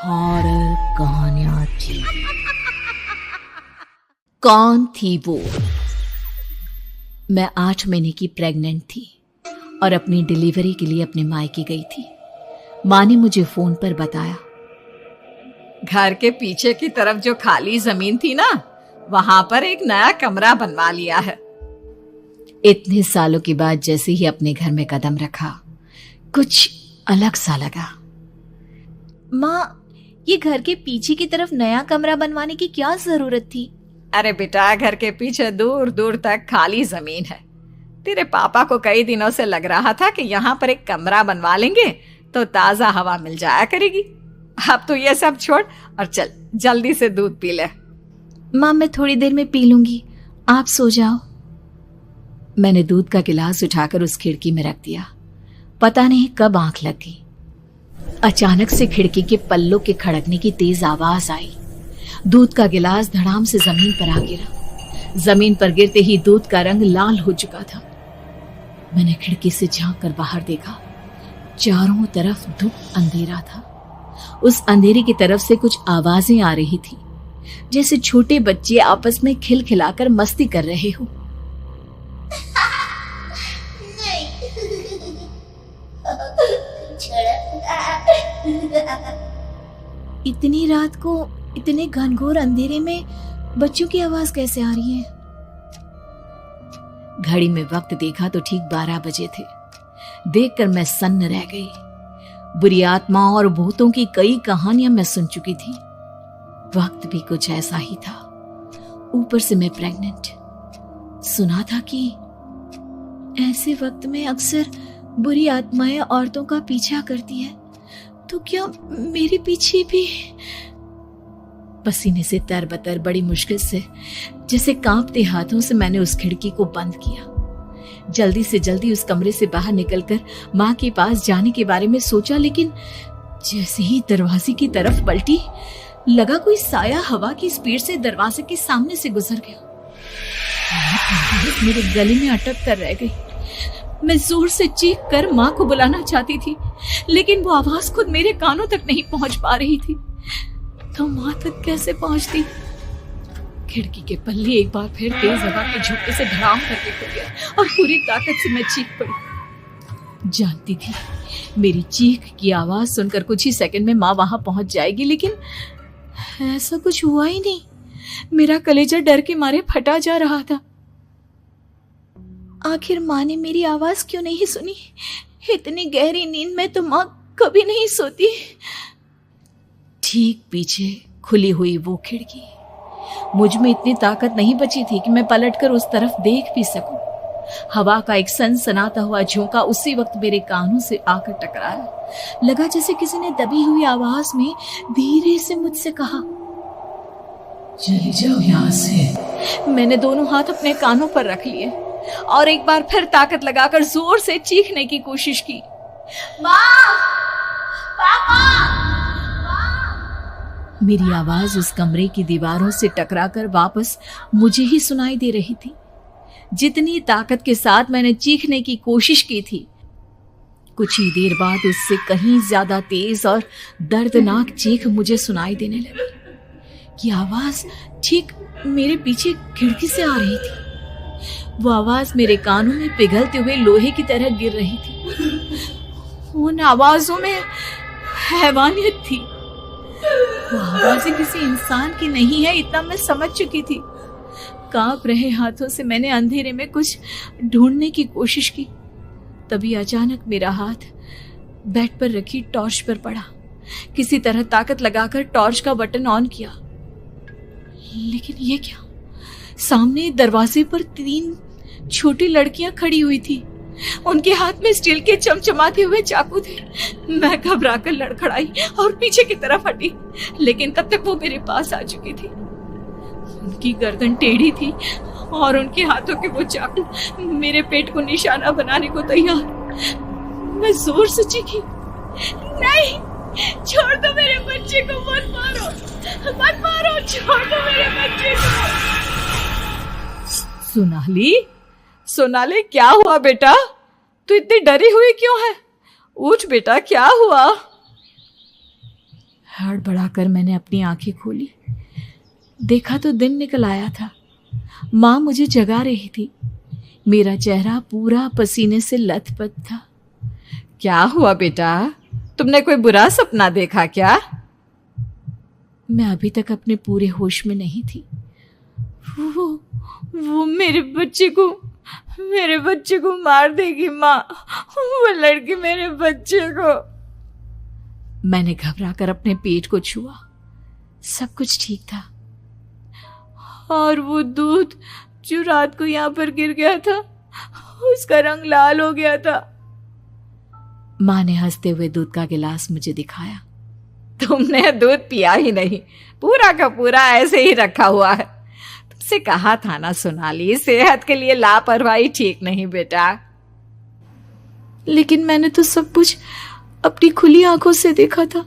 Horror कहानियां थी। कौन थी वो? मैं 8 महीने की प्रेग्नेंट थी और अपनी डिलीवरी के लिए अपने मायके गई थी। माँ ने मुझे फोन पर बताया, घर के पीछे की तरफ जो खाली जमीन थी ना, वहां पर एक नया कमरा बनवा लिया है। इतने सालों के बाद जैसे ही अपने घर में कदम रखा, कुछ अलग सा लगा। माँ, ये घर के पीछे की तरफ नया कमरा बनवाने की क्या जरूरत थी? अरे बेटा, घर के पीछे दूर दूर तक खाली जमीन है। तेरे पापा को कई दिनों से लग रहा था कि यहाँ पर एक कमरा बनवा लेंगे तो ताजा हवा मिल जाया करेगी। अब तो ये सब छोड़ और चल जल्दी से दूध पी ले। माँ, मैं थोड़ी देर में पी लूंगी, आप सो जाओ। मैंने दूध का गिलास उठाकर उस खिड़की में रख दिया। पता नहीं कब आंख लग गई। अचानक से खिड़की के पल्लों के खड़कने की तेज आवाज आई। दूध का गिलास धड़ाम से जमीन पर आ गिरा। जमीन पर गिरते ही दूध का रंग लाल हो चुका था। मैंने खिड़की से झांक कर बाहर देखा। चारों तरफ धुप अंधेरा था। उस अंधेरे की तरफ से कुछ आवाजें आ रही थी, जैसे छोटे बच्चे आपस में खिलखिलाकर मस्ती कर रहे हो। इतनी रात को इतने घनघोर अंधेरे में बच्चों की आवाज कैसे आ रही है? घड़ी में वक्त देखा तो ठीक 12 बजे थे। देखकर मैं सन्न रह गई। बुरी आत्माओं और भूतों की कई कहानियां मैं सुन चुकी थी। वक्त भी कुछ ऐसा ही था। ऊपर से मैं प्रेग्नेंट। सुना था कि ऐसे वक्त में अक्सर बुरी आत्माएं औरतों का पीछा करती है, तो क्या मेरे पीछे भी? पसीने से तरबतर बड़ी मुश्किल से, जैसे कांपते हाथों से मैंने उस खिड़की को बंद किया। जल्दी से जल्दी उस कमरे से बाहर निकलकर माँ के पास जाने के बारे में सोचा, लेकिन जैसे ही दरवाजे की तरफ पलटी, लगा कोई साया हवा की स्पीड से दरवाजे के सामने से गुजर गया। मेरे गले में अटक कर रह गई। मैं जोर से चीख कर माँ को बुलाना चाहती थी, लेकिन वो आवाज खुद मेरे कानों तक नहीं पहुंच पा रही थी। तो माँ तक कैसे पहुंचती? खिड़की के पल्ले एक बार फिर तेज हवा के झोंके से धड़ाम करके खुल गया और पूरी ताकत से मैं चीख पड़ी। जानती थी मेरी चीख की आवाज सुनकर कुछ ही सेकंड में माँ वहां पहुंच जाएगी, लेकिन ऐसा कुछ हुआ ही नहीं। मेरा कलेजा डर के मारे फटा जा रहा था। आखिर माँ ने मेरी आवाज क्यों नहीं सुनी? इतनी गहरी नींद में तो माँ कभी नहीं सोती। ठीक पीछे खुली हुई वो खिड़की। मुझ में इतनी ताकत नहीं बची थी कि मैं पलटकर उस तरफ देख भी सकूं। हवा का एक सनसनाता हुआ झोंका उसी वक्त मेरे कानों से आकर टकराया। लगा जैसे किसी ने दबी हुई आवाज में धीरे से मुझसे कहा, चली जाओ यहाँ से। मैंने दोनों हाथ अपने कानों पर रख लिए और एक बार फिर ताकत लगाकर जोर से चीखने की कोशिश की। माँ! पापा! मेरी आवाज उस कमरे की दीवारों से टकराकर वापस मुझे ही सुनाई दे रही थी। जितनी ताकत के साथ मैंने चीखने की कोशिश की थी, कुछ ही देर बाद उससे कहीं ज्यादा तेज और दर्दनाक चीख मुझे सुनाई देने लगी। ये आवाज ठीक मेरे पीछे खिड़की से आ रही थी। वो आवाज मेरे कानों में पिघलते हुए लोहे की तरह गिर रही थी। उन आवाजों में हैवानियत थी। वो आवाजें किसी इंसान की नहीं है, इतना मैं समझ चुकी थी। कांप रहे हाथों से मैंने अंधेरे में कुछ ढूंढने की कोशिश की। तभी अचानक मेरा हाथ बेड पर रखी टॉर्च पर पड़ा। किसी तरह ताकत लगाकर टॉर्च का बटन ऑन किया, लेकिन ये क्या? सामने दरवाजे पर 3 छोटी लड़कियां खड़ी हुई थी। उनके हाथ में स्टील के चमचमाते हुए चाकू थे। मैं घबराकर लड़खड़ाई और पीछे की तरफ हटी, लेकिन तब तक वो मेरे पास आ चुकी थी। उनकी गर्दन टेढ़ी थी और उनके हाथों के वो चाकू मेरे पेट को निशाना बनाने को तैयार। मैं जोर से चीखी, नहीं, छोड़ दो मेरे बच्चे को, मत मारो, मत मारो, छोड़ दो मेरे बच्चे को। सोनाली, क्या हुआ बेटा? तू इतनी डरी हुई क्यों है? उठ बेटा, क्या हुआ? हड़बड़ाकर मैंने अपनी आंखें खोली। देखा तो दिन निकल आया था। माँ मुझे जगा रही थी। मेरा चेहरा पूरा पसीने से लथपथ था। क्या हुआ बेटा, तुमने कोई बुरा सपना देखा क्या? मैं अभी तक अपने पूरे होश में नहीं थी। वो मेरे बच्चे को मार देगी माँ, वो लड़की मेरे बच्चे को। मैंने घबराकर अपने पेट को छुआ। सब कुछ ठीक था। और वो दूध जो रात को यहाँ पर गिर गया था, उसका रंग लाल हो गया था। माँ ने हंसते हुए दूध का गिलास मुझे दिखाया। तुमने दूध पिया ही नहीं, पूरा का पूरा ऐसे ही रखा हुआ है। तुमसे कहा था ना सोनाली, सेहत के लिए लापरवाही ठीक नहीं बेटा। लेकिन मैंने तो सब कुछ अपनी खुली आंखों से देखा था।